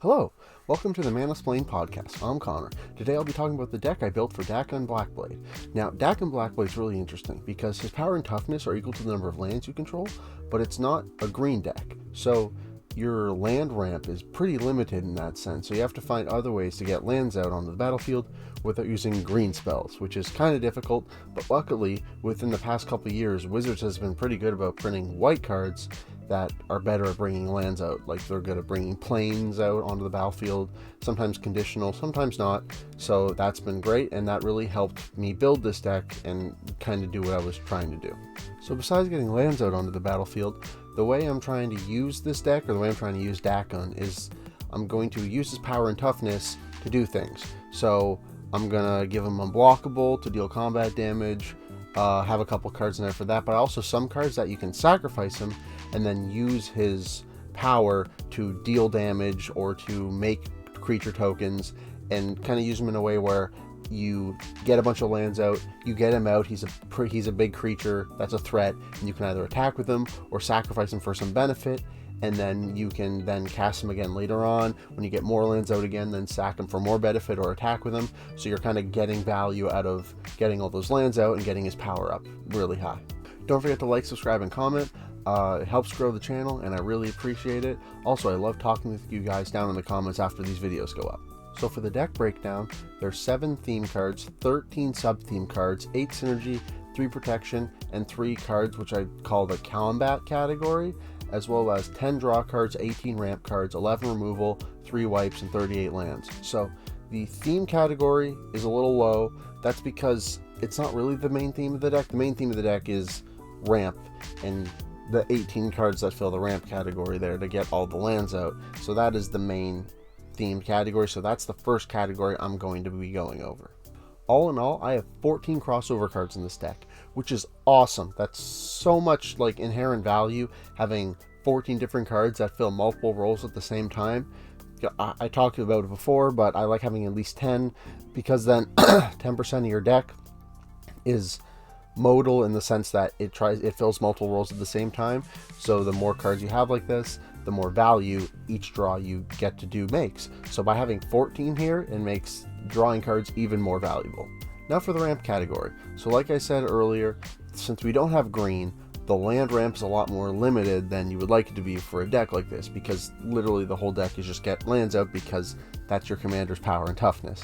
Hello, welcome to the Manasplained podcast. I'm Connor. Today I'll be talking about the deck I built for Dakkon Blackblade. Now, Dakkon Blackblade is really interesting because his power and toughness are equal to the number of lands you control, but it's not a green deck. So your land ramp is pretty limited in that sense, so you have to find other ways to get lands out onto the battlefield without using green spells, which is kind of difficult, but luckily, within the past couple of years, Wizards has been pretty good about printing white cards that are better at bringing lands out. Like, they're good at bringing planes out onto the battlefield, sometimes conditional, sometimes not. So that's been great, and that really helped me build this deck and kind of do what I was trying to do. So besides getting lands out onto the battlefield, the way I'm trying to use this deck, or the way I'm trying to use Dakkon, is I'm going to use his power and toughness to do things. So I'm gonna give him unblockable to deal combat damage, have a couple cards in there for that, but also some cards that you can sacrifice him and then use his power to deal damage or to make creature tokens, and kind of use him in a way where you get a bunch of lands out, you get him out, he's a big creature that's a threat, and you can either attack with him or sacrifice him for some benefit, and then you can then cast him again later on when you get more lands out again, then sack him for more benefit or attack with him. So you're kind of getting value out of getting all those lands out and getting his power up really high. Don't forget to like, subscribe, and comment. It helps grow the channel, and I really appreciate it. Also, I love talking with you guys down in the comments after these videos go up. So for the deck breakdown, there's 7 theme cards, 13 sub-theme cards, 8 synergy, 3 protection, and 3 cards which I call the combat category, as well as 10 draw cards, 18 ramp cards, 11 removal, 3 wipes, and 38 lands. So the theme category is a little low. That's because it's not really the main theme of the deck. The main theme of the deck is ramp and the 18 cards that fill the ramp category there to get all the lands out. So that is the main theme category. So that's the first category I'm going to be going over. All in all, I have 14 crossover cards in this deck, which is awesome. That's so much like inherent value, having 14 different cards that fill multiple roles at the same time. I talked about it before, but I like having at least 10, because then 10% of your deck is modal in the sense that it fills multiple roles at the same time. So the more cards you have like this, the more value each draw you get to do makes. So by having 14 here, it makes drawing cards even more valuable. Now for the ramp category. So like I said earlier, since we don't have green, the land ramp is a lot more limited than you would like it to be for a deck like this, because literally the whole deck is just get lands out, because that's your commander's power and toughness.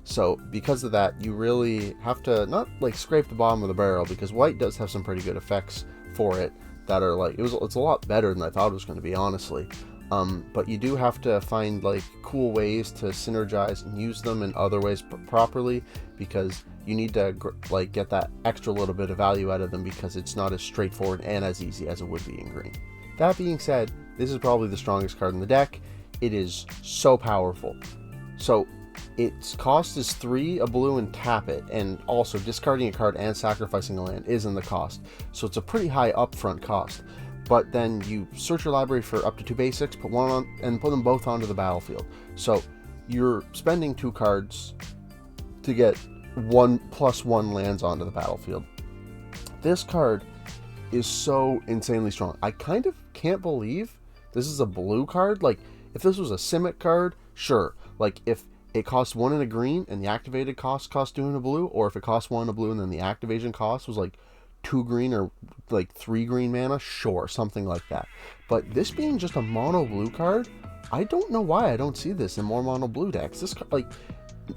So because of that, you really have to not like scrape the bottom of the barrel, because white does have some pretty good effects for it that are like, it's a lot better than I thought it was going to be, honestly. But you do have to find like cool ways to synergize and use them in other ways properly, because you need to like get that extra little bit of value out of them, because it's not as straightforward and as easy as it would be in green. That being said, this is probably the strongest card in the deck. It is so powerful. So its cost is 3, a blue, and tap it, and also discarding a card and sacrificing a land is in the cost. So it's a pretty high upfront cost. But then you search your library for up to 2 basics, put one on, and put them both onto the battlefield. So you're spending 2 cards to get 1+1 lands onto the battlefield. This card is so insanely strong. I kind of can't believe this is a blue card. Like, if this was a Simic card, sure. Like, if it costs 1 and a green and the activated cost 2 and a blue, or if it costs 1 and a blue and then the activation cost was like 2 green or like 3 green mana, sure, something like that. But this being just a mono blue card, I don't know why I don't see this in more mono blue decks. This, like,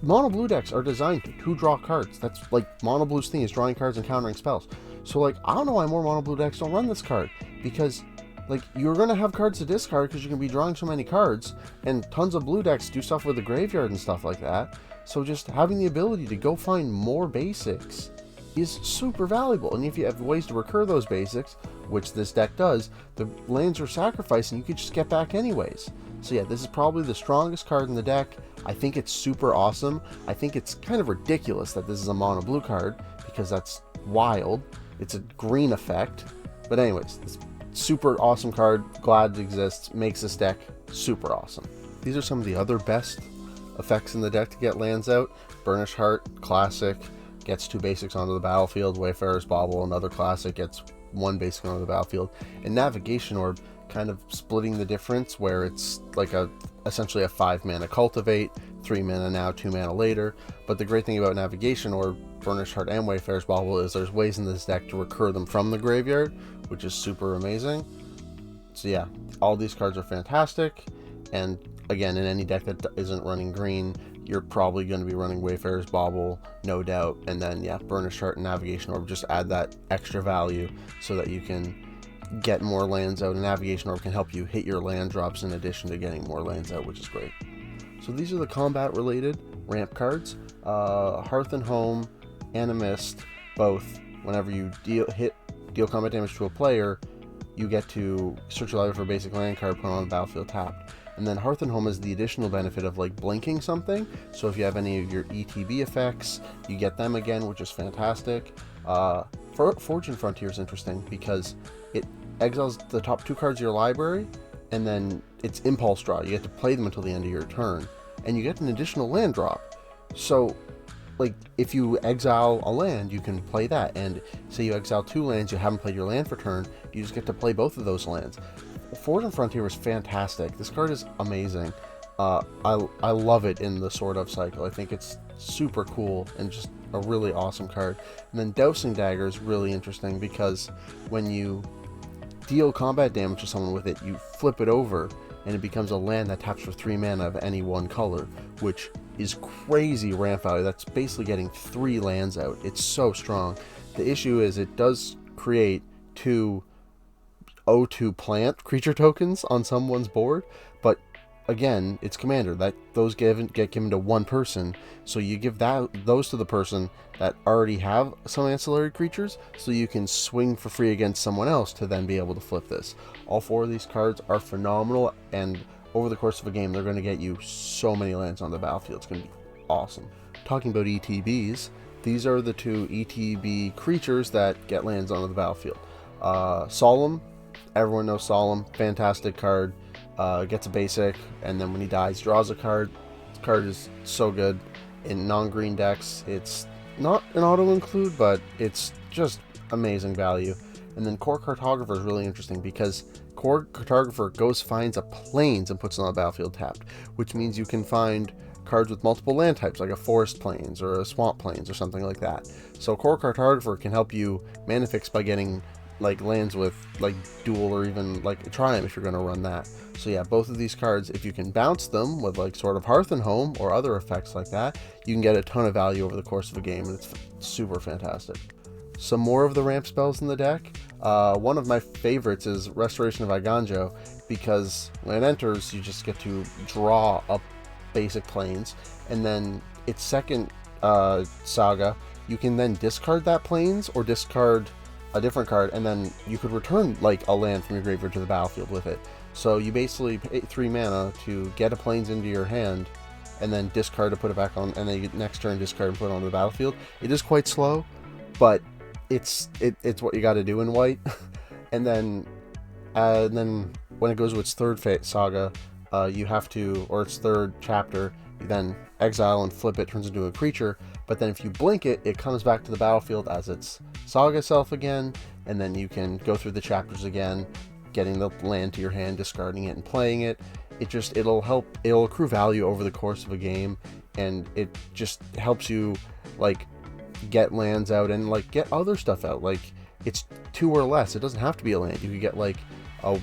mono blue decks are designed to draw cards. That's like mono blue's thing, is drawing cards and countering spells. So like, I don't know why more mono blue decks don't run this card, because like, you're gonna have cards to discard because you're gonna be drawing so many cards, and tons of blue decks do stuff with the graveyard and stuff like that. So just having the ability to go find more basics is super valuable. And if you have ways to recur those basics, which this deck does, the lands you're sacrificing you could just get back anyways. So yeah, this is probably the strongest card in the deck. I think it's super awesome. I think it's kind of ridiculous that this is a mono blue card, because that's wild. It's a green effect. But anyways, this super awesome card, glad it exists, makes this deck super awesome. These are some of the other best effects in the deck to get lands out. Burnished Heart, classic, gets 2 basics onto the battlefield. Wayfarer's Bauble, another classic, gets 1 basic onto the battlefield. And Navigation Orb kind of splitting the difference, where it's like essentially a 5 mana Cultivate, 3 mana now, 2 mana later. But the great thing about Navigation or Burnished Heart and Wayfarer's Bauble is there's ways in this deck to recur them from the graveyard, which is super amazing. So yeah, all these cards are fantastic, and again, in any deck that isn't running green, you're probably going to be running Wayfarer's Bauble, no doubt, and then yeah, Burnished Heart and Navigation Orb just add that extra value so that you can get more lands out, and Navigation Orb can help you hit your land drops in addition to getting more lands out, which is great. So these are the combat related ramp cards. Hearth and Home, Animist, both, whenever you deal combat damage to a player, you get to search your library for a basic land card, put on the battlefield tapped. And then Hearth and Home has the additional benefit of like blinking something, so if you have any of your ETB effects, you get them again, which is fantastic. Fortune Frontier is interesting because it exiles the top 2 cards of your library, and then it's Impulse Draw. You get to play them until the end of your turn, and you get an additional land drop. So like, if you exile a land, you can play that, and say you exile 2 lands, you haven't played your land for turn, you just get to play both of those lands. Fortune Frontier is fantastic. This card is amazing. I love it in the Sword Of cycle. I think it's super cool and just a really awesome card. And then Dousing Dagger is really interesting because when you deal combat damage to someone with it, you flip it over and it becomes a land that taps for 3 mana of any one color, which is crazy ramp value. That's basically getting 3 lands out. It's so strong. The issue is it does create 2 O2 plant creature tokens on someone's board, but again, it's commander, that those get given to one person, so you give those to the person that already have some ancillary creatures, so you can swing for free against someone else to then be able to flip this. All 4 of these cards are phenomenal, and over the course of a game, they're going to get you so many lands on the battlefield. It's going to be awesome. Talking about ETBs, these are the 2 ETB creatures that get lands onto the battlefield. Solemn, everyone knows Solemn, fantastic card. Gets a basic, and then when he dies, draws a card. This card is so good. In non-green decks, it's not an auto-include, but it's just amazing value. And then Core Cartographer is really interesting because Core Cartographer finds a plains and puts it on the battlefield tapped, which means you can find cards with multiple land types, like a Forest Plains or a Swamp Plains or something like that. So Core Cartographer can help you mana fix by getting like lands with like dual or even like a Triumph if you're going to run that. So yeah, both of these cards, if you can bounce them with like sort of Hearth and Home or other effects like that, you can get a ton of value over the course of a game, and it's super fantastic. Some more of the ramp spells in the deck. One of my favorites is Restoration of Iganjo, because when it enters, you just get to draw up basic plains, and then its second saga, you can then discard that plains or discard a different card, and then you could return like a land from your graveyard to the battlefield with it. So you basically pay 3 mana to get a plains into your hand, and then discard to put it back on, and then you next turn discard and put it onto the battlefield. It is quite slow, but it's what you got to do in white. And then when it goes to its third saga, you have to, or its third chapter, you then exile and flip it, turns into a creature. But then if you blink it, it comes back to the battlefield as its saga self again, and then you can go through the chapters again, getting the land to your hand, discarding it, and playing it. It'll accrue value over the course of a game, and it just helps you like get lands out and like get other stuff out. Like, it's 2 or less. It doesn't have to be a land. You could get like a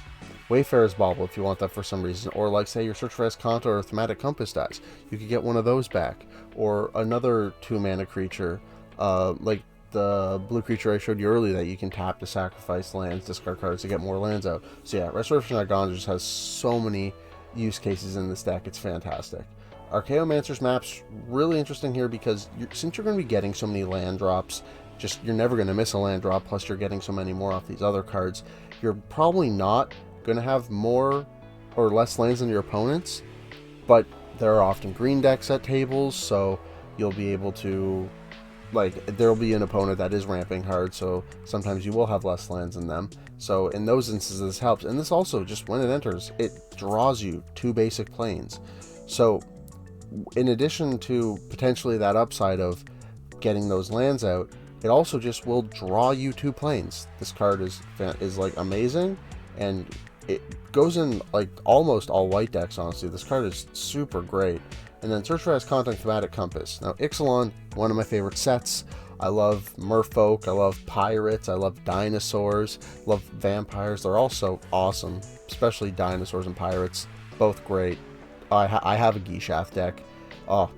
Wayfarer's Bauble if you want that for some reason, or like say your Search for Escanta or Thematic Compass dies, you could get one of those back, or another 2 mana creature, like the blue creature I showed you earlier that you can tap to sacrifice lands, discard cards to get more lands out. So yeah, Restoration of Iganjo just has so many use cases in this deck. It's fantastic. Archaeomancer's map's really interesting here because since you're going to be getting so many land drops, you're never going to miss a land drop, plus you're getting so many more off these other cards, you're probably not going to have more or less lands than your opponents, but there are often green decks at tables, so you'll be able to, like, there'll be an opponent that is ramping hard, so sometimes you will have less lands than them. So in those instances, this helps. And this also, just when it enters, it draws you 2 basic plains. So in addition to potentially that upside of getting those lands out, it also just will draw you 2 plains. This card is like amazing, and it goes in like almost all white decks, honestly. This card is super great. And then Search for Ice Content Thematic Compass. Now, Ixalan, one of my favorite sets. I love merfolk, I love pirates, I love dinosaurs, love vampires. They're all so awesome, especially dinosaurs and pirates. Both great. I have a Geshath deck. Oh,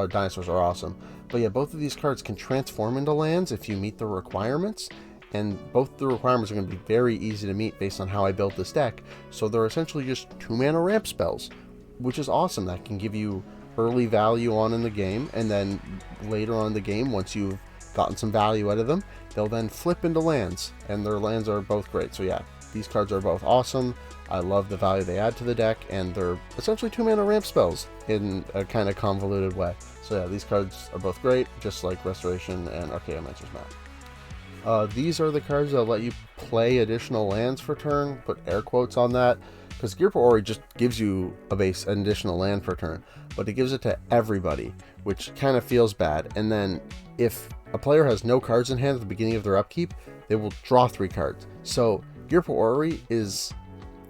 dinosaurs are awesome. But yeah, both of these cards can transform into lands if you meet the requirements. And both the requirements are going to be very easy to meet based on how I built this deck. So they're essentially just 2-mana ramp spells, which is awesome. That can give you early value on in the game, and then later on in the game, once you've gotten some value out of them, they'll then flip into lands, and their lands are both great. So yeah, these cards are both awesome. I love the value they add to the deck, and they're essentially 2-mana ramp spells in a kind of convoluted way. So yeah, these cards are both great, just like Restoration and Archaeomancer's Map. These are the cards that let you play additional lands for turn, put air quotes on that, because Gear for Ori just gives you an additional land per turn, but it gives it to everybody, which kind of feels bad. And then if a player has no cards in hand at the beginning of their upkeep, they will draw 3 cards. So Gear for Ori is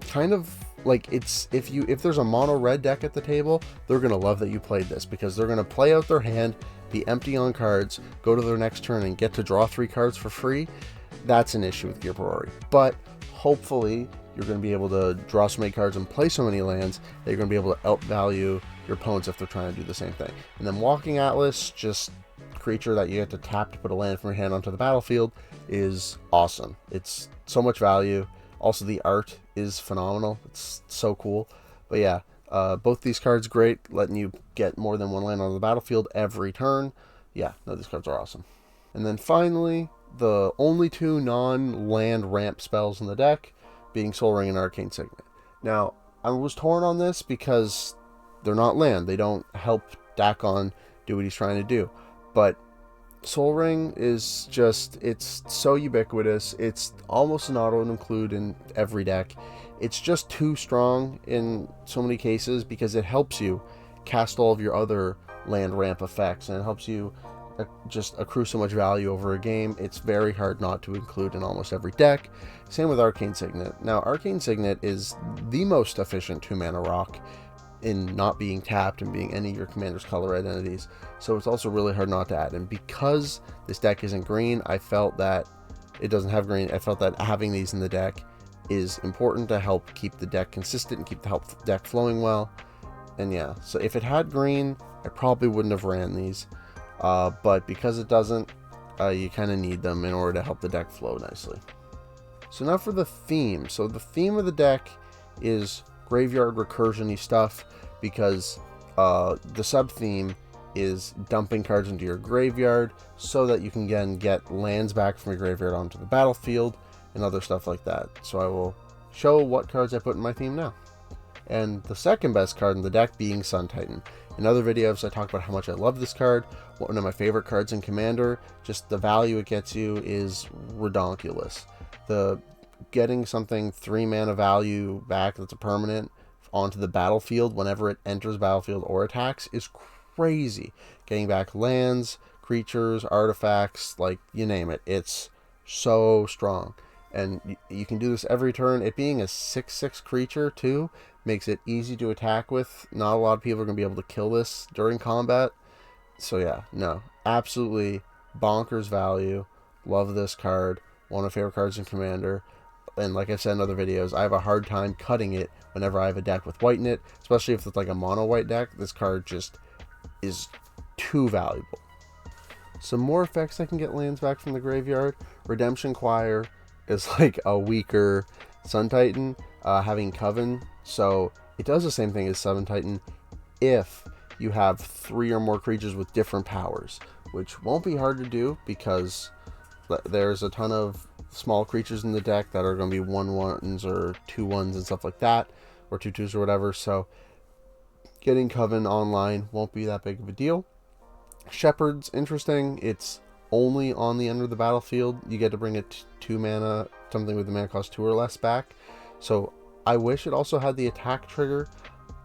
kind of like, if there's a mono red deck at the table, they're gonna love that you played this, because they're gonna play out their hand, be empty on cards, go to their next turn and get to draw 3 cards for free. That's an issue with Gear for Ori, but hopefully you're going to be able to draw so many cards and play so many lands that you're going to be able to outvalue your opponents if they're trying to do the same thing. And then Walking Atlas, just creature that you get to tap to put a land from your hand onto the battlefield, is awesome. It's so much value. Also, the art is phenomenal. It's so cool. But yeah, both these cards great, letting you get more than 1 land on the battlefield every turn. Yeah, no, these cards are awesome. And then finally, the only 2 non-land ramp spells in the deck, being Sol Ring and Arcane Signet. Now, I was torn on this because they're not land. They don't help Dakkon do what he's trying to do. But Sol Ring is just, it's so ubiquitous. It's almost an auto-include in every deck. It's just too strong in so many cases because it helps you cast all of your other land ramp effects, and it helps you just accrue so much value over a game. It's very hard not to include in almost every deck. Same with Arcane Signet. Now, Arcane Signet is the most efficient 2-mana rock in not being tapped and being any of your commander's color identities. So it's also really hard not to add. And because this deck isn't green, I felt that it doesn't have green. I felt that having these in the deck is important to help keep the deck consistent and keep the deck flowing well. And yeah, so if it had green, I probably wouldn't have ran these. But because it doesn't, you kind of need them in order to help the deck flow nicely. So now for the theme. So the theme of the deck is graveyard recursion-y stuff, because the sub-theme is dumping cards into your graveyard so that you can again get lands back from your graveyard onto the battlefield and other stuff like that. So I will show what cards I put in my theme now. And the second best card in the deck being Sun Titan. In other videos, I talked about how much I love this card. One of my favorite cards in Commander. Just the value it gets you is redonkulous. The getting something 3-mana value back that's a permanent onto the battlefield whenever it enters battlefield or attacks is crazy. Getting back lands, creatures, artifacts, like you name it. It's so strong. And you can do this every turn. It being a 6/6 creature too makes it easy to attack with. Not a lot of people are going to be able to kill this during combat. So yeah, no, absolutely bonkers value. Love this card. One of my favorite cards in Commander. And like I said in other videos, I have a hard time cutting it whenever I have a deck with white in it. Especially if it's like a mono white deck. This card just is too valuable. Some more effects that can get lands back from the graveyard. Redemption Choir is like a weaker Sun Titan, having Coven. So it does the same thing as Sun Titan if you have 3 or more creatures with different powers, which won't be hard to do because there's a ton of small creatures in the deck that are going to be 1/1s or 2/1s and stuff like that, or 2/2s or whatever. So getting Coven online won't be that big of a deal. Shepherd's interesting. It's only on the end of the battlefield. You get to bring a 2-mana, something with the mana cost 2 or less back. So I wish it also had the attack trigger,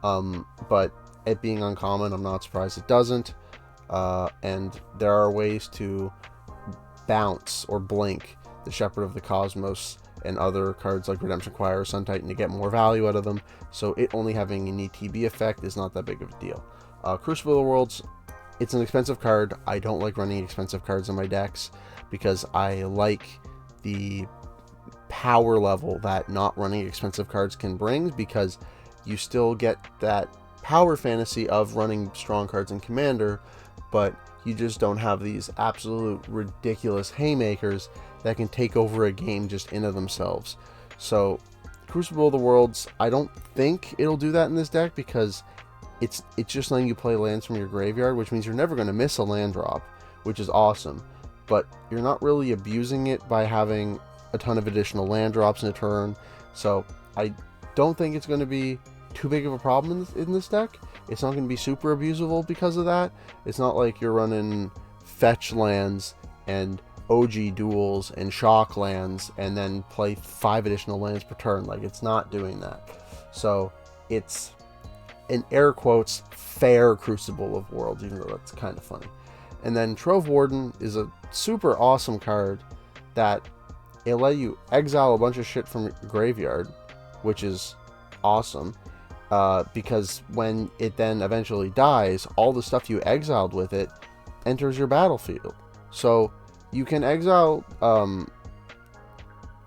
but it being uncommon, I'm not surprised it doesn't. And there are ways to bounce or blink the Shepherd of the Cosmos and other cards like Redemption Choir or Sun Titan to get more value out of them, so it only having an ETB effect is not that big of a deal. Crucible of the Worlds, it's an expensive card. I don't like running expensive cards in my decks because I like the power level that not running expensive cards can bring, because you still get that power fantasy of running strong cards in Commander, but you just don't have these absolute ridiculous haymakers that can take over a game just in of themselves. So Crucible of the Worlds, I don't think it'll do that in this deck, because it's just letting you play lands from your graveyard, which means you're never going to miss a land drop, which is awesome, but you're not really abusing it by having a ton of additional land drops in a turn. So I don't think it's going to be too big of a problem in this deck. It's not going to be super abusable because of that. It's not like you're running fetch lands and OG duels and shock lands and then play 5 additional lands per turn. Like, it's not doing that. So it's in air quotes fair Crucible of Worlds, even though that's kind of funny. And then Trove Warden is a super awesome card that it'll let you exile a bunch of shit from your graveyard, which is awesome, because when it then eventually dies, all the stuff you exiled with it enters your battlefield. So you can exile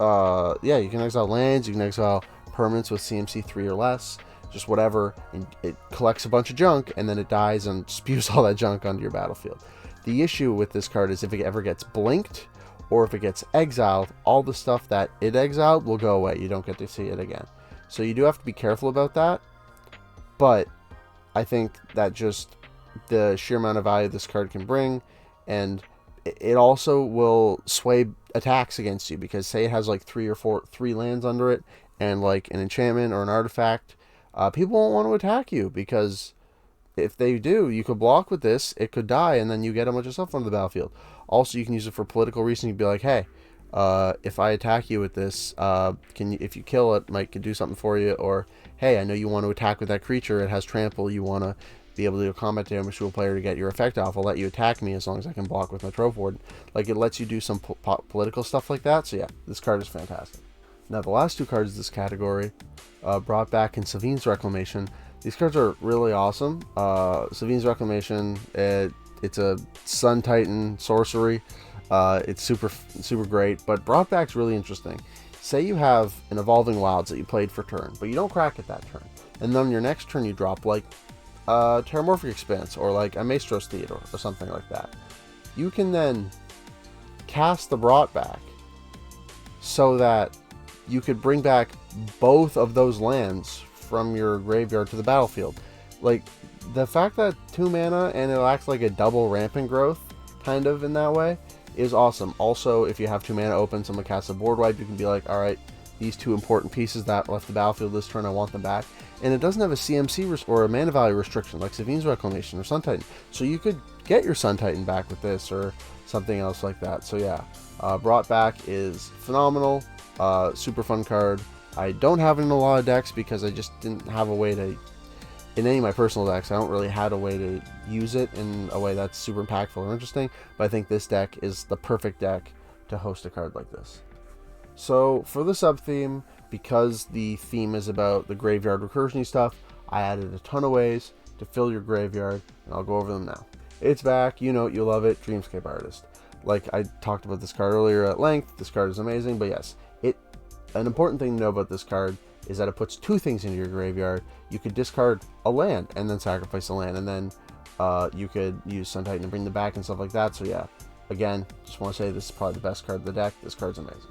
you can exile lands, you can exile permanents with CMC 3 or less, just whatever, and it collects a bunch of junk, and then it dies and spews all that junk onto your battlefield. The issue with this card is if it ever gets blinked, or if it gets exiled, all the stuff that it exiled will go away. You don't get to see it again. So you do have to be careful about that, but I think that just the sheer amount of value this card can bring, and it also will sway attacks against you, because say it has like 3 lands under it, and like an enchantment or an artifact, people won't want to attack you, because if they do, you could block with this, it could die, and then you get a bunch of stuff onto the battlefield. Also, you can use it for political reasons. You'd be like, hey, if I attack you with this, if you kill it, Mike could do something for you. Or, hey, I know you want to attack with that creature, it has trample, you want to be able to do combat damage to a player to get your effect off, I'll let you attack me as long as I can block with my Trove Warden. Like, it lets you do some political stuff like that. So yeah, this card is fantastic. Now, the last 2 cards of this category, brought back in Savine's Reclamation. These cards are really awesome. Savine's Reclamation, it's a Sun Titan sorcery. It's super great, but brought back's really interesting. Say you have an Evolving Wilds that you played for turn, but you don't crack it that turn, and then your next turn you drop like Terramorphic Expanse or like a Maestros Theater or something like that. You can then cast the Brought Back so that you could bring back both of those lands from your graveyard to the battlefield. Like, the fact that 2 mana and it acts like a double Rampant Growth, kind of in that way, is awesome. Also, if you have 2 mana open, someone casts a board wipe, you can be like, alright, these 2 important pieces that left the battlefield this turn, I want them back. And it doesn't have a CMC or a mana value restriction like Savine's Reclamation or Sun Titan. So you could get your Sun Titan back with this or something else like that. So yeah, Brought Back is phenomenal. Super fun card. I don't have it in a lot of decks because I just didn't have a way to, in any of my personal decks, I don't really have a way to use it in a way that's super impactful or interesting, but I think this deck is the perfect deck to host a card like this. So for the sub-theme, because the theme is about the graveyard recursion stuff, I added a ton of ways to fill your graveyard, and I'll go over them now. It's back, you know it, you love it, Dreamscape Artist. Like I talked about this card earlier at length, this card is amazing, but yes, an important thing to know about this card is that it puts 2 things into your graveyard. You could discard a land and then sacrifice a land, and then you could use Sun Titan to bring them back and stuff like that. So yeah, again, just want to say this is probably the best card of the deck. This card's amazing.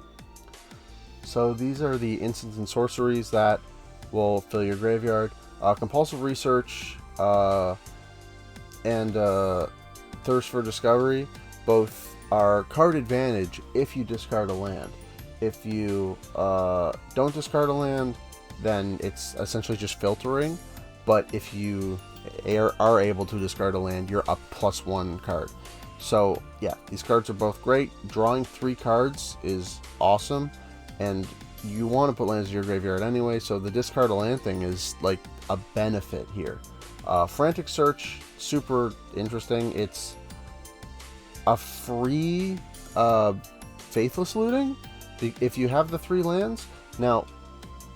So these are the instants and sorceries that will fill your graveyard. Compulsive Research and Thirst for Discovery both are card advantage if you discard a land. If you don't discard a land, then it's essentially just filtering. But if you are able to discard a land, you're a +1 card. So yeah, these cards are both great. Drawing 3 cards is awesome, and you want to put lands in your graveyard anyway, so the discard a land thing is like a benefit here. Frantic Search, super interesting. It's a free Faithless Looting, if you have the 3 lands, now,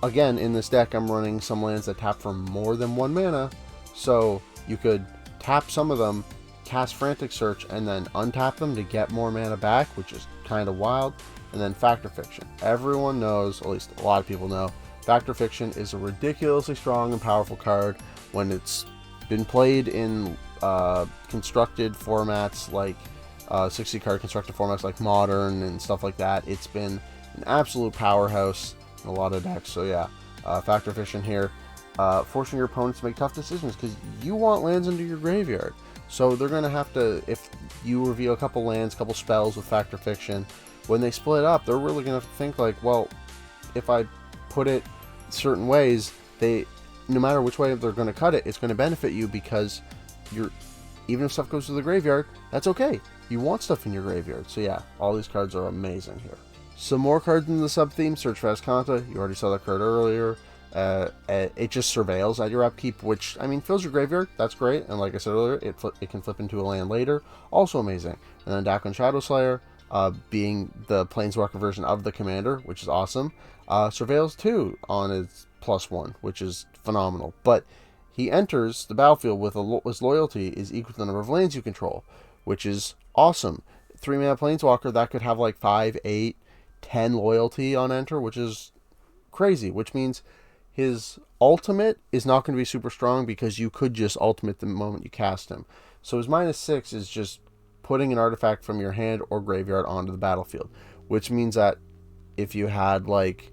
again, in this deck, I'm running some lands that tap for more than 1 mana, so you could tap some of them, cast Frantic Search, and then untap them to get more mana back, which is kind of wild. And then Fact or Fiction. Everyone knows, at least a lot of people know, Fact or Fiction is a ridiculously strong and powerful card when it's been played in constructed formats like 60 card constructed formats like Modern and stuff like that. It's been an absolute powerhouse in a lot of decks. So yeah, Fact or Fiction here, forcing your opponents to make tough decisions because you want lands into your graveyard. So they're going to have to, if you reveal a couple lands, couple spells with Fact or Fiction, when they split up, they're really going to think like, well, if I put it certain ways, no matter which way they're going to cut it, it's going to benefit you because even if stuff goes to the graveyard, that's okay. You want stuff in your graveyard. So yeah, all these cards are amazing here. Some more cards in the sub-theme, Search for Azcanta. You already saw that card earlier. It just surveils at your upkeep, which, I mean, fills your graveyard. That's great. And like I said earlier, it can flip into a land later. Also amazing. And then Dakkon Shadowslayer, being the Planeswalker version of the commander, which is awesome. Surveils 2 on its +1, which is phenomenal. But he enters the battlefield with his loyalty is equal to the number of lands you control, which is awesome. 3-mana Planeswalker, that could have like 5, 8, 10 loyalty on enter, which is crazy, which means his ultimate is not going to be super strong because you could just ultimate the moment you cast him. So his -6 is just putting an artifact from your hand or graveyard onto the battlefield, which means that if you had like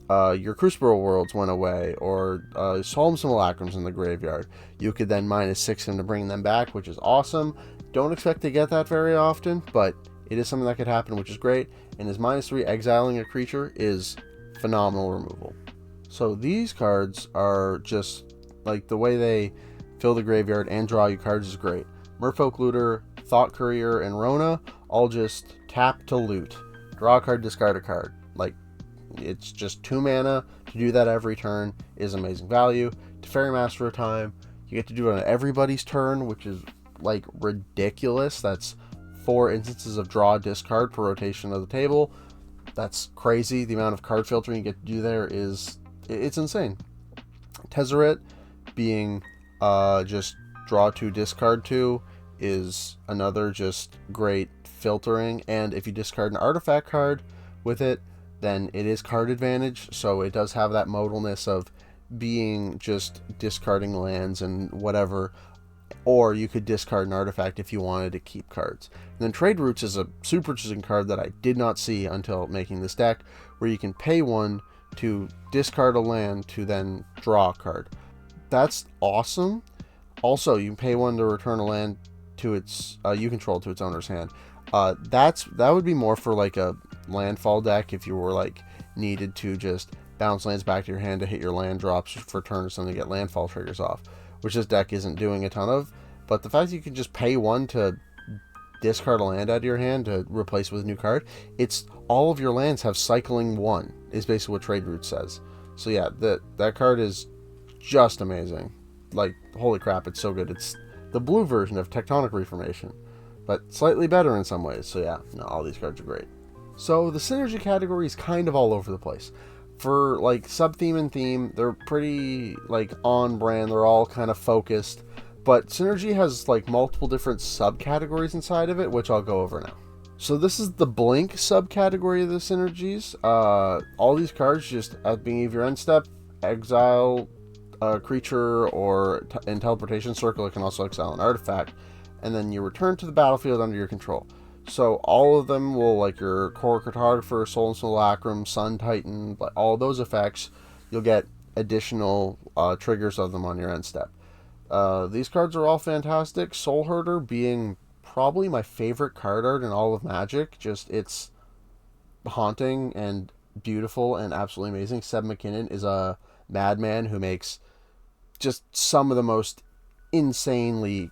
your Crucible Worlds went away or Solemn Simulacrums in the graveyard, you could then -6 him to bring them back, which is awesome. Don't expect to get that very often, but it is something that could happen, which is great. And his -3 exiling a creature is phenomenal removal. So these cards are just like the way they fill the graveyard and draw you cards is great. Merfolk Looter, Thought Courier, and Rona all just tap to loot. Draw a card, discard a card. Like, it's just 2 mana. To do that every turn is amazing value. Teferi Master of Time, you get to do it on everybody's turn, which is like ridiculous. That's 4 instances of draw, discard per rotation of the table. That's crazy. The amount of card filtering you get to do there it's insane. Tezzeret being just draw 2, discard 2 is another just great filtering. And if you discard an artifact card with it, then it is card advantage. So it does have that modalness of being just discarding lands and whatever. Or you could discard an artifact if you wanted to keep cards. And then Trade Routes is a super interesting card that I did not see until making this deck, where you can pay 1 to discard a land to then draw a card. That's awesome. Also, you can pay 1 to return a land to its you control to its owner's hand. That would be more for like a landfall deck if you were like needed to just bounce lands back to your hand to hit your land drops for turn or something to get landfall triggers off, which this deck isn't doing a ton of. But the fact that you can just pay 1 to discard a land out of your hand to replace with a new card, it's all of your lands have cycling 1 is basically what Trade Route says. So yeah, that card is just amazing. Like, holy crap, it's so good. It's the blue version of Tectonic Reformation, but slightly better in some ways. So yeah, no, all these cards are great. So the synergy category is kind of all over the place. For like sub-theme and theme, they're pretty like on brand. They're all kind of focused, but synergy has like multiple different subcategories inside of it, which I'll go over now. So this is the Blink subcategory of the synergies. All these cards just at beginning of your end step, exile a creature or in teleportation circle. It can also exile an artifact, and then you return to the battlefield under your control. So all of them will, like your Core Cartographer, Soul and Simulacrum, Sun Titan, all those effects, you'll get additional triggers of them on your end step. These cards are all fantastic. Soul Herder being probably my favorite card art in all of Magic. Just, it's haunting and beautiful and absolutely amazing. Seb McKinnon is a madman who makes just some of the most insanely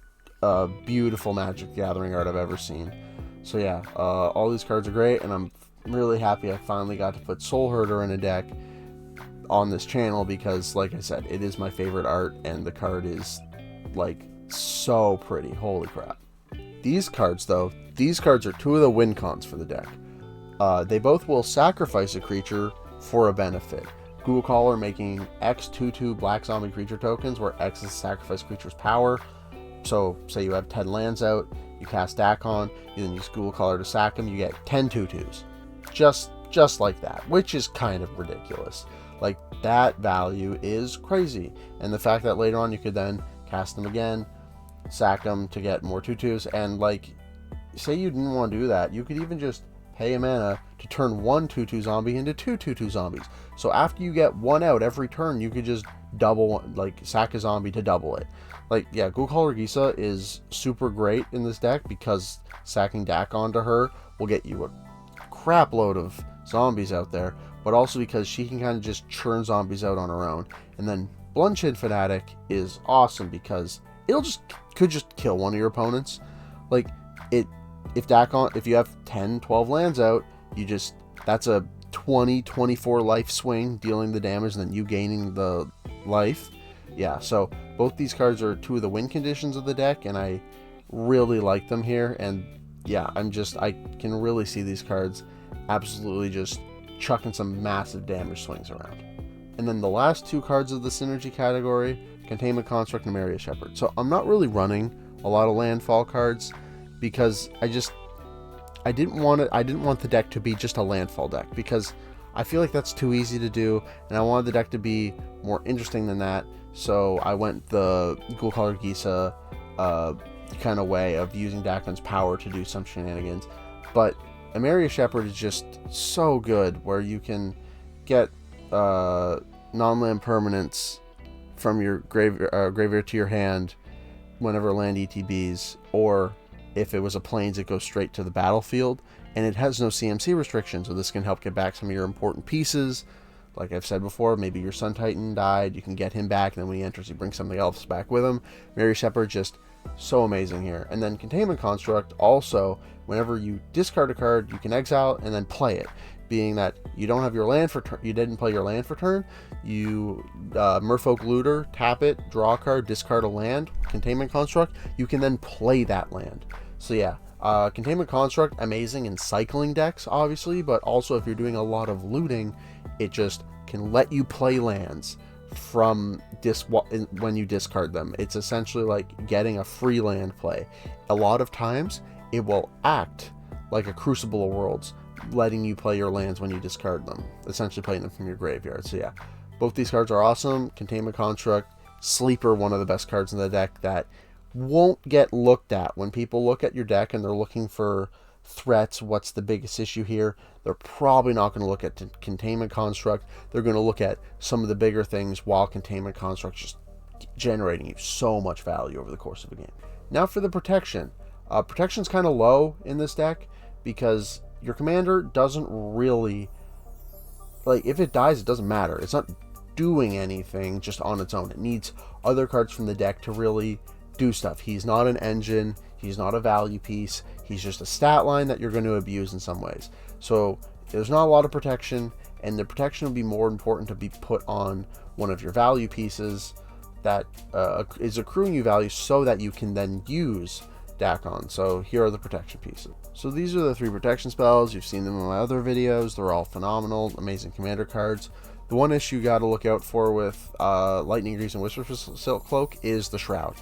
beautiful Magic Gathering art I've ever seen. So yeah, all these cards are great, and I'm really happy I finally got to put Soul Herder in a deck on this channel because, like I said, it is my favorite art, and the card is, like, so pretty. Holy crap. These cards, though, these cards are 2 of the win cons for the deck. They both will sacrifice a creature for a benefit. Ghoul Caller making X 2/2 black zombie creature tokens, where X is sacrifice creature's power. So, say you have 10 lands out, you cast Dakkon, you then use Ghoul Caller to sack them, you get 10 2/2s. Just like that, which is kind of ridiculous. Like, that value is crazy. And the fact that later on you could then cast them again, sack them to get more 2/2s, and like, say you didn't want to do that, you could even just pay a mana to turn one 2/2 zombie into two 2/2 zombies. So after you get one out every turn, you could just double, like, sack a zombie to double it. Like, yeah, Ghoul Caller Gisa is super great in this deck because sacking Dakkon to her will get you a crap load of zombies out there, but also because she can kind of just churn zombies out on her own. And then Bloodshed Fanatic is awesome because could just kill one of your opponents. Like, if you have 10, 12 lands out, that's a 20, 24 life swing, dealing the damage and then you gaining the life. Yeah, so both these cards are two of the win conditions of the deck, and I really like them here. And yeah, I can really see these cards absolutely just chucking some massive damage swings around. And then the last two cards of the synergy category, Containment Construct and Maria Shepherd. So I'm not really running a lot of landfall cards because I didn't want the deck to be just a landfall deck, because I feel like that's too easy to do, and I wanted the deck to be more interesting than that. So I went the Ghoul Caller Gisa kind of way of using Dakkon's power to do some shenanigans. But Maria Shepherd is just so good, where you can get non-land permanents from your graveyard to your hand whenever land ETBs, or if it was a plains, it goes straight to the battlefield, and it has no CMC restrictions, so this can help get back some of your important pieces. Like I've said before, maybe your Sun Titan died, you can get him back, and then when he enters, you bring something else back with him. Mary Shepherd, just so amazing here. And then Containment Construct, also, whenever you discard a card, you can exile and then play it. Being that you don't have your land for turn, you didn't play your land for turn, you Merfolk Looter, tap it, draw a card, discard a land, Containment Construct, you can then play that land. So yeah, Containment Construct, amazing in cycling decks, obviously, but also if you're doing a lot of looting, it just can let you play lands from when you discard them. It's essentially like getting a free land play. A lot of times, it will act like a Crucible of Worlds, letting you play your lands when you discard them, essentially playing them from your graveyard. So yeah, both these cards are awesome. Containment Construct, sleeper, one of the best cards in the deck that won't get looked at. When people look at your deck and they're looking for threats, what's the biggest issue here, they're probably not going to look at Containment Construct. They're going to look at some of the bigger things, while Containment Construct just generating you so much value over the course of a game. Now for the protection. Protection's kind of low in this deck because your commander doesn't really, like, if it dies, it doesn't matter. It's not doing anything just on its own. It needs other cards from the deck to really do stuff. He's not an engine, he's not a value piece, he's just a stat line that you're going to abuse in some ways. So there's not a lot of protection, and the protection will be more important to be put on one of your value pieces that is accruing you value, so that you can then use Dakkon. So here are the protection pieces. So these are the 3 protection spells. You've seen them in my other videos. They're all phenomenal, amazing commander cards. The one issue you got to look out for with Lightning Greaves and Whisper Silk Cloak is the Shroud.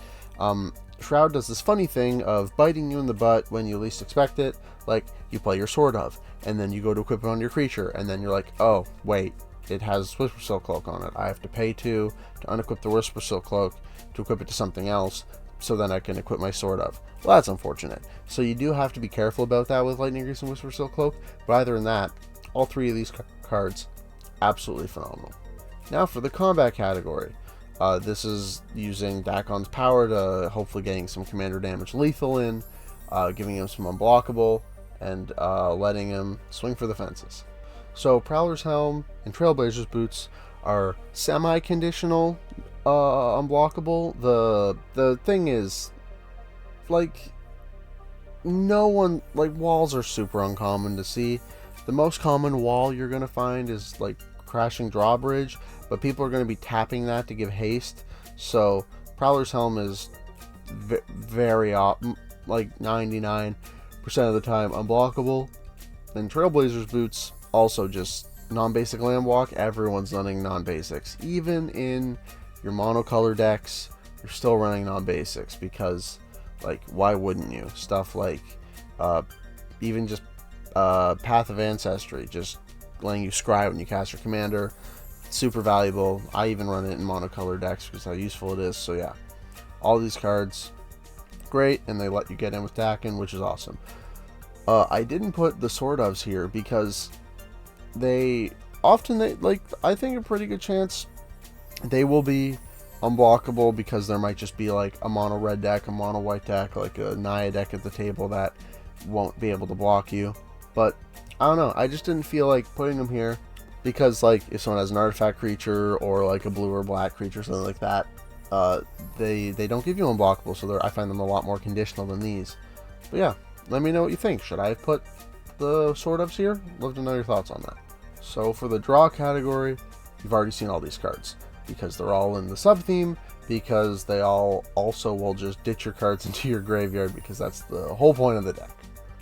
Shroud does this funny thing of biting you in the butt when you least expect it. Like, you play your Sword of, and then you go to equip it on your creature, and then you're like, oh wait, it has Whisper Silk Cloak on it. I have to pay to unequip the Whisper Silk Cloak to equip it to something else, so then I can equip my Sword of. Well, that's unfortunate. So you do have to be careful about that with Lightning Greaves and Whisper Silk Cloak, but other than that, all 3 of these cards, absolutely phenomenal. Now for the combat category. This is using Dakkon's power to hopefully getting some commander damage lethal in, giving him some unblockable, and letting him swing for the fences. So Prowler's Helm and Trailblazer's Boots are semi-conditional unblockable. The thing is, like, walls are super uncommon to see. The most common wall you're going to find is like Crashing Drawbridge, but people are going to be tapping that to give haste. So Prowler's Helm is very like 99% of the time unblockable. And Trailblazer's boots, also just non-basic land walk. Everyone's running non-basics. Even in your monocolor decks, you're still running non-basics because, like, why wouldn't you? Stuff like even just Path of Ancestry, just letting you scry when you cast your commander. Super valuable. I even run it in monocolor decks because how useful it is. So yeah, all these cards, great, and they let you get in with Dakkon, which is awesome. I didn't put the Sword Ofs here because they I think a pretty good chance they will be unblockable, because there might just be like a mono red deck, a mono white deck, like a Naya deck at the table that won't be able to block you. But I don't know, I just didn't feel like putting them here because, like, if someone has an artifact creature or like a blue or black creature, something like that, they don't give you unblockable, so I find them a lot more conditional than these. But yeah, let me know what you think. Should I have put the Sword Ofs here? Love to know your thoughts on that. So for the draw category, you've already seen all these cards because they're all in the sub-theme, because they all also will just ditch your cards into your graveyard, because that's the whole point of the deck.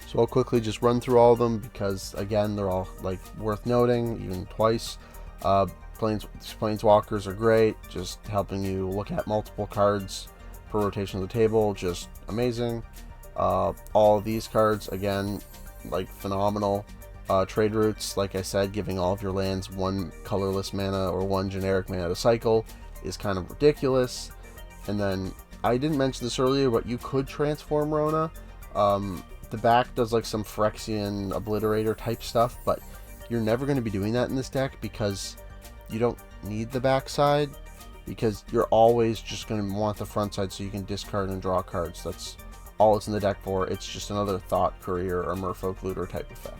So I'll quickly just run through all of them because, again, they're all like worth noting, even twice. Planeswalkers are great, just helping you look at multiple cards per rotation of the table, just amazing. All of these cards, again, like phenomenal. Trade routes, like I said, giving all of your lands one colorless mana or one generic mana to cycle is kind of ridiculous. And then, I didn't mention this earlier, but you could transform Rona. The back does like some Phyrexian Obliterator type stuff, but you're never going to be doing that in this deck because you don't need the backside, because you're always just going to want the front side so you can discard and draw cards. That's all it's in the deck for. It's just another Thought Courier or Merfolk Looter type effect.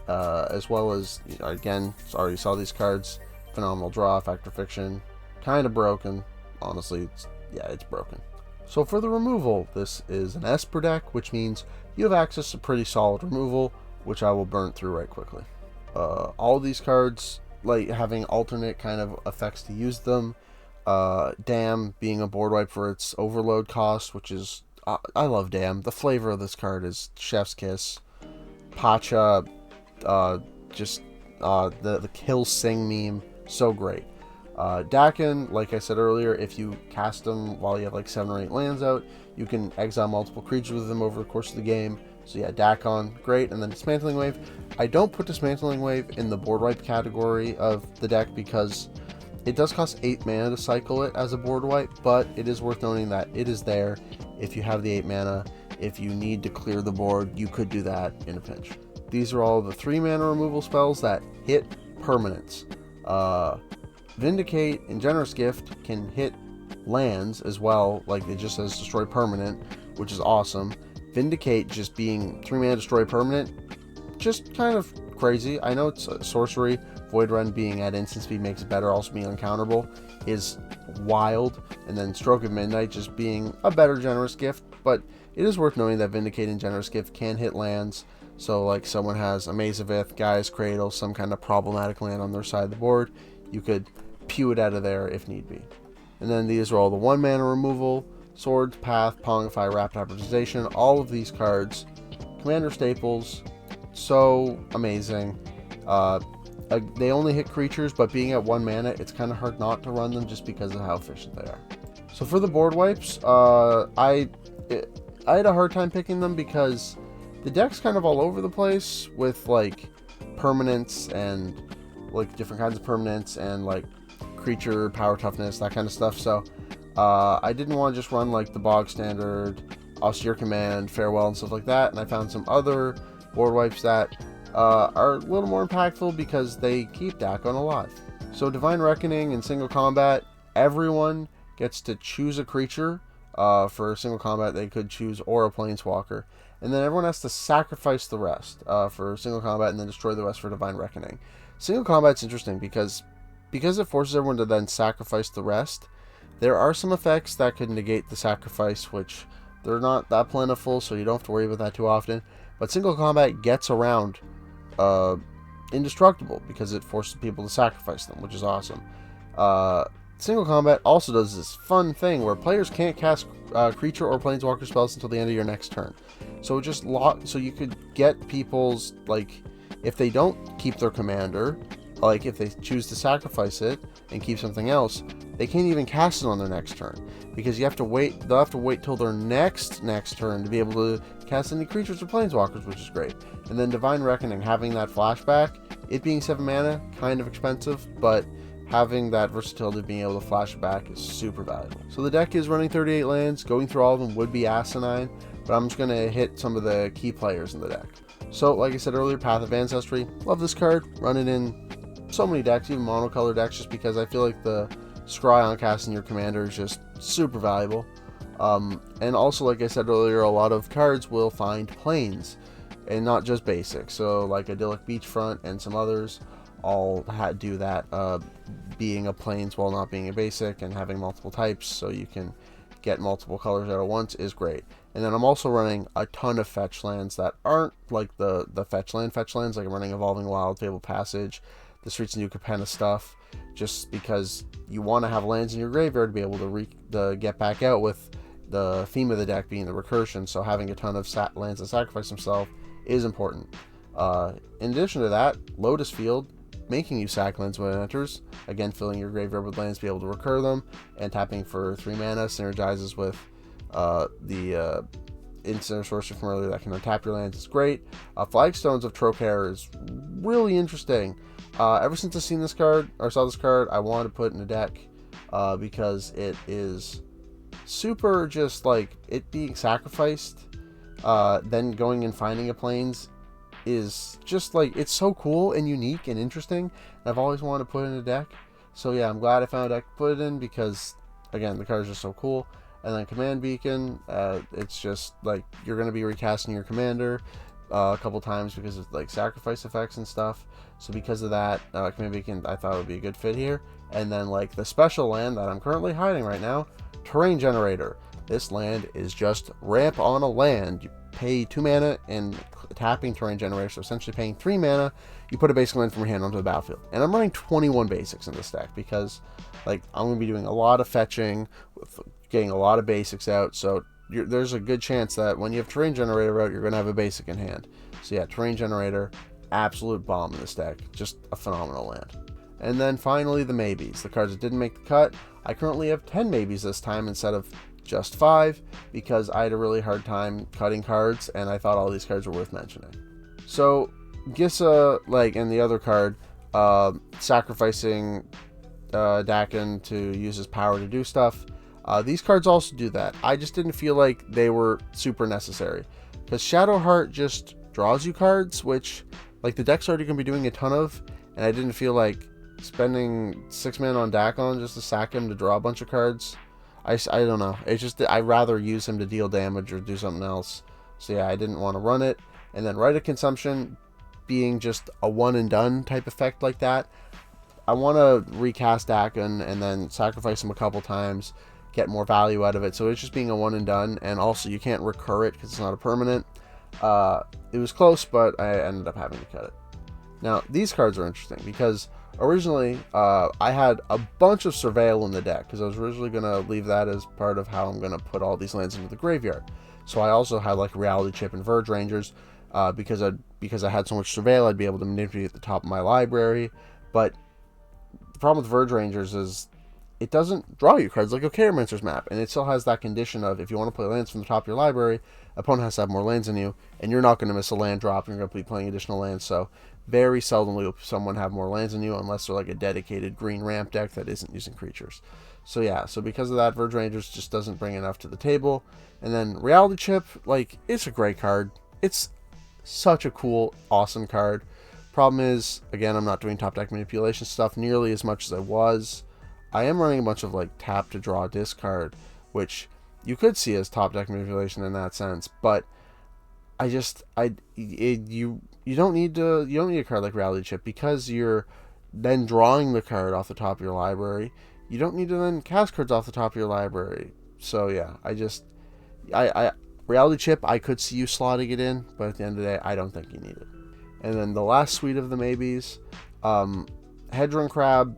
As well as, again, already saw these cards, phenomenal draw, Fact or Fiction, kind of broken. Honestly, it's broken. So for the removal, this is an Esper deck, which means you have access to pretty solid removal, which I will burn through right quickly. All of these cards, like, having alternate kind of effects to use them. Damn being a board wipe for its overload cost, which is, I love Damn. The flavor of this card is chef's kiss. Pacha, the Kill Sing meme, so great. Dakkon, like I said earlier, if you cast them while you have like 7 or 8 lands out, you can exile multiple creatures with them over the course of the game. So yeah, Dakkon, great. And then Dismantling Wave. I don't put Dismantling Wave in the board wipe category of the deck because it does cost 8 mana to cycle it as a board wipe, but it is worth noting that it is there if you have the 8 mana. If you need to clear the board, you could do that in a pinch. These are all the 3 mana removal spells that hit permanents. Vindicate and Generous Gift can hit lands as well, like it just says destroy permanent, which is awesome. Vindicate just being 3 mana destroy permanent, just kind of crazy. I know it's a sorcery. Void Run being at instant speed makes it better, also being uncounterable is wild. And then Stroke of Midnight just being a better Generous Gift, but it is worth knowing that Vindicate and Generous Gift can hit lands. So like someone has a Maze of Ith, Gaia's Cradle, some kind of problematic land on their side of the board, you could pew it out of there if need be. And then these are all the 1 mana removal: Swords, Path, Pongify, Wrapped Hybridization. All of these cards, Commander staples, so amazing. They only hit creatures, but being at 1 mana, it's kind of hard not to run them just because of how efficient they are. So for the board wipes, I had a hard time picking them because the deck's kind of all over the place with like permanents and like different kinds of permanents and like creature power toughness, that kind of stuff. So I didn't want to just run like the bog standard Austere Command, Farewell, and stuff like that. And I found some other board wipes that are a little more impactful because they keep Dakkon alive. So Divine Reckoning in single combat, everyone gets to choose a creature. For single combat, they could choose or a Planeswalker. And then everyone has to sacrifice the rest for single combat and then destroy the rest for Divine Reckoning. Single combat's interesting because it forces everyone to then sacrifice the rest. There are some effects that could negate the sacrifice, which they're not that plentiful, so you don't have to worry about that too often. But single combat gets around indestructible because it forces people to sacrifice them, which is awesome. Single combat also does this fun thing where players can't cast creature or planeswalker spells until the end of your next turn. So so you could get people's like if they don't keep their commander, like if they choose to sacrifice it and keep something else, they can't even cast it on their next turn, because you have to wait. They'll have to wait till their next turn to be able to cast any creatures or planeswalkers, which is great. And then Divine Reckoning, having that flashback, it being 7 mana, kind of expensive, but having that versatility of being able to flash it back is super valuable. So the deck is running 38 lands. Going through all of them would be asinine, but I'm just going to hit some of the key players in the deck. So like I said earlier, Path of Ancestry, love this card. Run it in so many decks, even monocolor decks, just because I feel like the scry on casting your commander is just super valuable. And also, like I said earlier, a lot of cards will find planes and not just basic. So like Idyllic Beachfront and some others all do that, being a planes while not being a basic, and having multiple types so you can get multiple colors out at once is great. And then I'm also running a ton of fetch lands that aren't like the fetch lands. Like I'm running Evolving Wild, Fable Passage, the Streets of New Capenna stuff, just because you want to have lands in your graveyard to be able to get back out, with the theme of the deck being the recursion. So having a ton of lands that sacrifice themselves is important. In addition to that, Lotus Field, making you sack lands when it enters, again filling your graveyard with lands to be able to recur them, and tapping for 3 mana synergizes with the instant sorcery from earlier that can untap your lands. Is great. Flagstones of Trocaire is really interesting. Ever since I've seen this card, or saw this card, I wanted to put it in a deck, because it is super, just like it being sacrificed, then going and finding a plains is just like, it's so cool and unique and interesting. I've always wanted to put it in a deck. So yeah, I'm glad I found a deck to put it in, because again, the card is just so cool. And then Command Beacon, it's just like you're going to be recasting your commander a couple times because of like sacrifice effects and stuff. So because of that, Command Beacon I thought would be a good fit here. And then like the special land that I'm currently hiding right now, Terrain Generator. This land is just ramp on a land. You pay 2 mana and tapping Terrain Generator, so essentially paying 3 mana, you put a basic land from your hand onto the battlefield. And I'm running 21 basics in this deck because like I'm going to be doing a lot of fetching, getting a lot of basics out, so there's a good chance that when you have Terrain Generator out, you're going to have a basic in hand. So yeah, Terrain Generator, absolute bomb in this deck, just a phenomenal land. And then finally the maybes, the cards that didn't make the cut. I currently have 10 maybes this time instead of just 5, because I had a really hard time cutting cards and I thought all these cards were worth mentioning. So Gissa, like, and the other card, sacrificing Dakkon to use his power to do stuff. These cards also do that. I just didn't feel like they were super necessary, because Shadowheart just draws you cards, which like the deck's already going to be doing a ton of, and I didn't feel like spending 6 mana on Dakkon just to sack him to draw a bunch of cards. I don't know. It's just I'd rather use him to deal damage or do something else. So yeah, I didn't want to run it. And then Rite of Consumption being just a one and done type effect like that, I want to recast Dakkon and then sacrifice him a couple times, get more value out of it. So it's just being a one and done, and also you can't recur it because it's not a permanent. It was close, but I ended up having to cut it. Now these cards are interesting because originally I had a bunch of Surveil in the deck, because I was originally going to leave that as part of how I'm going to put all these lands into the graveyard. So I also had like Reality Chip and Verge Rangers, because I had so much Surveil, I'd be able to manipulate the top of my library. But the problem with Verge Rangers is it doesn't draw you cards like a Chaomancer's Map, and it still has that condition of if you want to play lands from the top of your library, opponent has to have more lands than you, and you're not going to miss a land drop, and you're going to be playing additional lands. So very seldom will someone have more lands than you, unless they're like a dedicated green ramp deck that isn't using creatures. So yeah, so because of that, Verge Rangers just doesn't bring enough to the table. And then Reality Chip, like, it's a great card. It's such a cool, awesome card. Problem is, again, I'm not doing top deck manipulation stuff nearly as much as I was. I am running a bunch of like tap to draw discard, which you could see as top deck manipulation in that sense, but you don't need a card like Reality Chip, because you're then drawing the card off the top of your library. You don't need to then cast cards off the top of your library. So yeah, Reality Chip, I could see you slotting it in, but at the end of the day, I don't think you need it. And then the last suite of the maybes, Hedron Crab,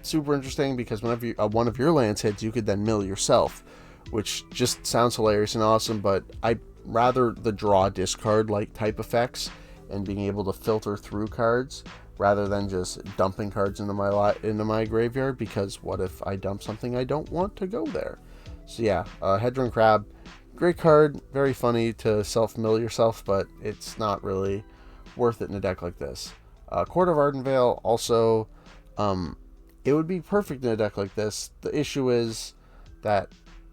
super interesting, because whenever one of your lands hits, you could then mill yourself, which just sounds hilarious and awesome, but I rather the draw discard like type effects, and being able to filter through cards rather than just dumping cards into my graveyard, because what if I dump something I don't want to go there? So yeah, Hedron Crab, great card, very funny to self-mill yourself, but it's not really worth it in a deck like this. Court of Ardenvale also, it would be perfect in a deck like this. The issue is that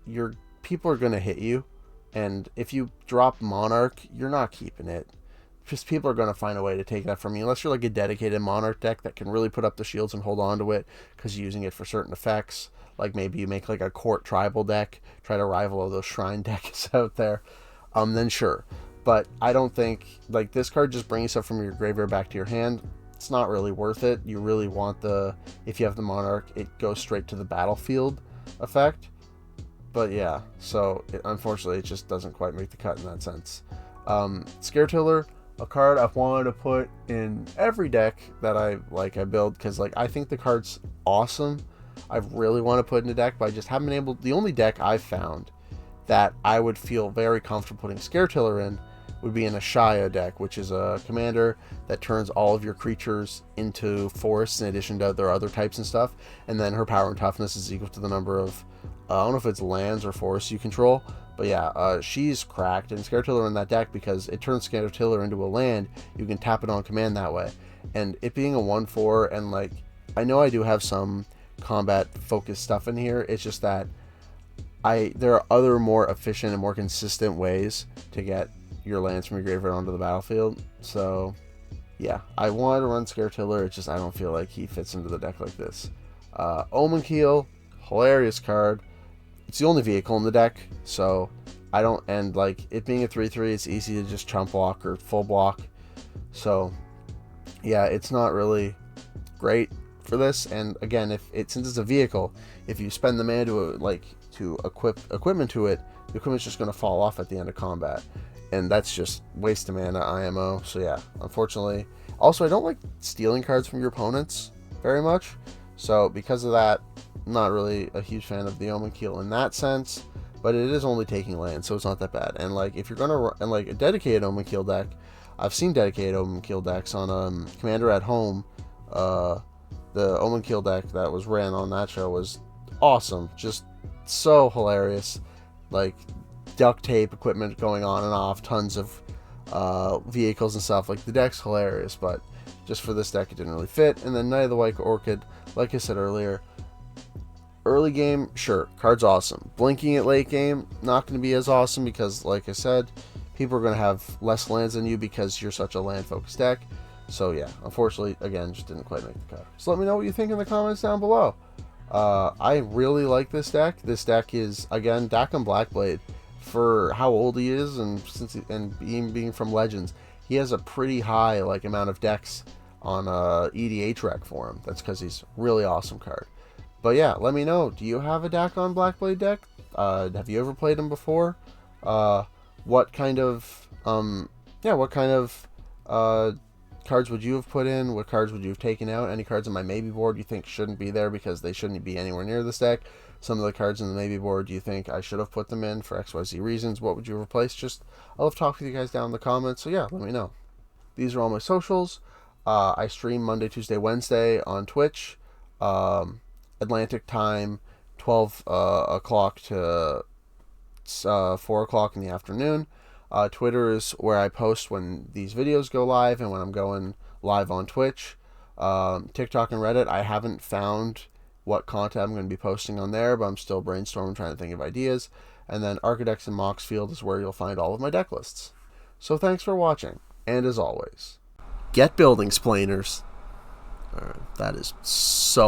your people are going to hit you, and if you drop Monarch, you're not keeping it. Just people are going to find a way to take that from you, unless you're like a dedicated Monarch deck that can really put up the shields and hold on to it because you're using it for certain effects. Like maybe you make like a Court Tribal deck, try to rival all those Shrine decks out there, then sure. But I don't think, like, this card just brings stuff from your graveyard back to your hand. It's not really worth it. You really want if you have the Monarch, it goes straight to the battlefield effect. But yeah, so unfortunately it just doesn't quite make the cut in that sense. Scare Tiller, a card I've wanted to put in every deck that I build, because like I think the card's awesome. I really want to put in a deck, but I just haven't been able. The only deck I've found that I would feel very comfortable putting Scare Tiller in would be in a Shia deck, which is a commander that turns all of your creatures into forests in addition to their other types and stuff, and then her power and toughness is equal to the number of I don't know if it's lands or forests you control, but yeah, she's cracked. And Scare Tiller in that deck, because it turns Scare Tiller into a land, you can tap it on command that way. And it being a 1/4, and like, I know I do have some combat focused stuff in here, it's just that there are other more efficient and more consistent ways to get your lands from your graveyard onto the battlefield. So yeah, I wanted to run Scare Tiller, it's just I don't feel like he fits into the deck like this. Omen Keel, hilarious card. It's the only vehicle in the deck, so I don't, and like it being a 3/3, it's easy to just chump block or full block. So yeah, it's not really great for this. And again, since it's a vehicle, if you spend the mana to equip equipment to it, the equipment's just going to fall off at the end of combat, and that's just waste of mana IMO. So yeah, unfortunately. Also, I don't like stealing cards from your opponents very much, so because of that, not really a huge fan of the Omen Keel in that sense. But it is only taking land, so it's not that bad. And like, if you're gonna run like a dedicated Omen Keel deck, I've seen dedicated Omen Keel decks on Commander at Home. The Omen Keel deck that was ran on that show was awesome, just so hilarious. Like duct tape equipment going on and off, tons of vehicles and stuff. Like, the deck's hilarious, but just for this deck it didn't really fit. And then Night of the White Orchid, like I said earlier, early game, sure, card's awesome. Blinking at late game, not going to be as awesome, because like I said, people are going to have less lands than you because you're such a land focused deck. So yeah, unfortunately, again, just didn't quite make the cut. So let me know what you think in the comments down below. I really like this deck. This deck is, again, Dakkon Blackblade. For how old he is, and being from Legends, he has a pretty high amount of decks on EDH rec for him. That's because he's a really awesome card. But yeah, let me know. Do you have a Dakkon Blackblade deck? Have you ever played him before? What kind of cards would you have put in? What cards would you have taken out? Any cards on my maybe board you think shouldn't be there because they shouldn't be anywhere near this deck? Some of the cards in the maybe board, do you think I should have put them in for XYZ reasons? What would you replace? I love talking with you guys down in the comments, so yeah, let me know. These are all my socials. I stream Monday, Tuesday, Wednesday on Twitch. Atlantic time, 12 o'clock to 4 o'clock in the afternoon. Twitter is where I post when these videos go live and when I'm going live on Twitch. TikTok and Reddit, I haven't found what content I'm going to be posting on there, but I'm still brainstorming, trying to think of ideas. And then Architects and Moxfield is where you'll find all of my deck lists. So thanks for watching, and as always, get building, splainers. That is so